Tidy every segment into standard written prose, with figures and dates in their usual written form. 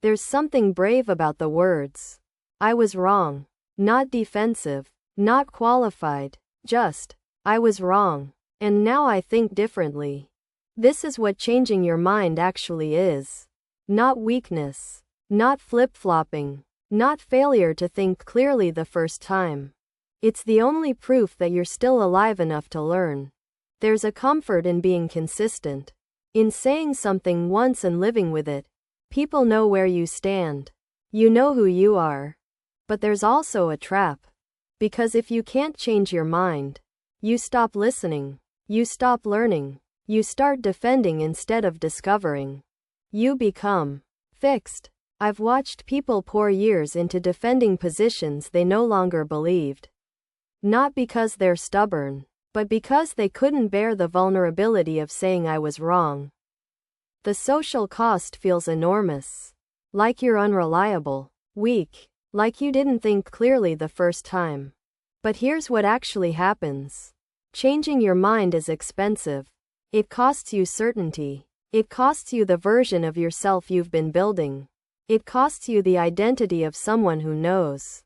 There's something brave about the words. I was wrong. Not defensive. Not qualified. Just, I was wrong. And now I think differently. This is what changing your mind actually is. Not weakness. Not flip-flopping. Not failure to think clearly the first time. It's the only proof that you're still alive enough to learn. There's a comfort in being consistent. In saying something once and living with it. People know where you stand. You know who you are. But there's also a trap. Because if you can't change your mind, you stop listening. You stop learning. You start defending instead of discovering. You become fixed. I've watched people pour years into defending positions they no longer believed. Not because they're stubborn, but because they couldn't bear the vulnerability of saying I was wrong. The social cost feels enormous. Like you're unreliable, weak, like you didn't think clearly the first time. But here's what actually happens. Changing your mind is expensive. It costs you certainty. It costs you the version of yourself you've been building. It costs you the identity of someone who knows.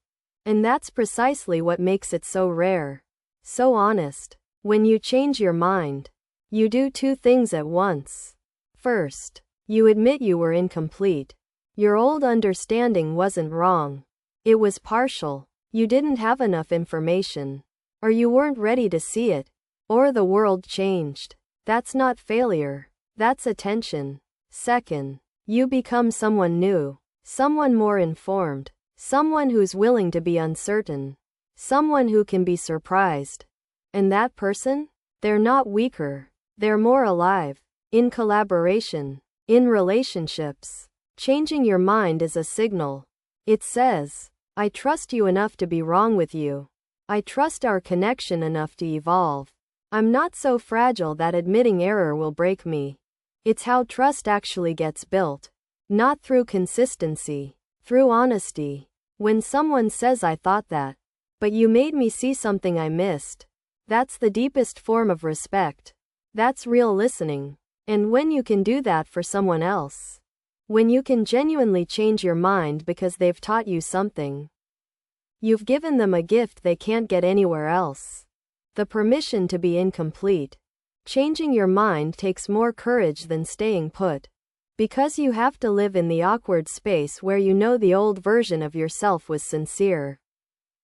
And that's precisely what makes it so rare. So honest. When you change your mind, you do two things at once. First, you admit you were incomplete. Your old understanding wasn't wrong. It was partial. You didn't have enough information. Or you weren't ready to see it. Or the world changed. That's not failure. That's attention. Second, you become someone new. Someone more informed. Someone who's willing to be uncertain. Someone who can be surprised. And that person? They're not weaker. They're more alive. In collaboration. In relationships. Changing your mind is a signal. It says, I trust you enough to be wrong with you. I trust our connection enough to evolve. I'm not so fragile that admitting error will break me. It's how trust actually gets built. Not through consistency. Through honesty. When someone says I thought that, but you made me see something I missed. That's the deepest form of respect. That's real listening. And when you can do that for someone else. When you can genuinely change your mind because they've taught you something. You've given them a gift they can't get anywhere else. The permission to be incomplete. Changing your mind takes more courage than staying put. Because you have to live in the awkward space where you know the old version of yourself was sincere.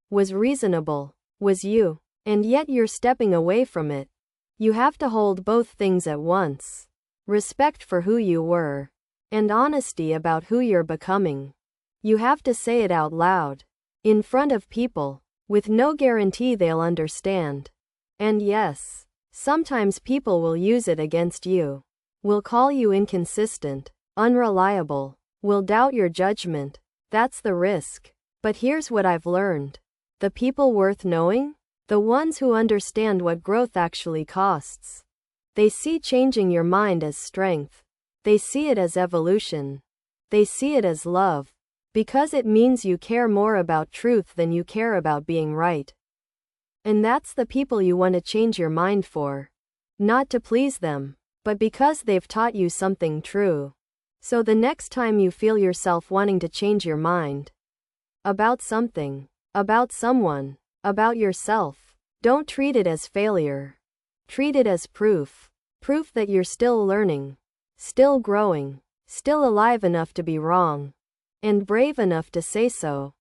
Was reasonable. Was you. And yet you're stepping away from it. You have to hold both things at once. Respect for who you were. And honesty about who you're becoming. You have to say it out loud. In front of people. With no guarantee they'll understand. And yes, sometimes people will use it against you. Will call you inconsistent, unreliable, will doubt your judgment. That's the risk. But here's what I've learned. The people worth knowing? The ones who understand what growth actually costs. They see changing your mind as strength. They see it as evolution. They see it as love. Because it means you care more about truth than you care about being right. And that's the people you want to change your mind for. Not to please them, but because they've taught you something true. So the next time you feel yourself wanting to change your mind about something, about someone, about yourself, don't treat it as failure. Treat it as proof. Proof that you're still learning, still growing, still alive enough to be wrong, and brave enough to say so.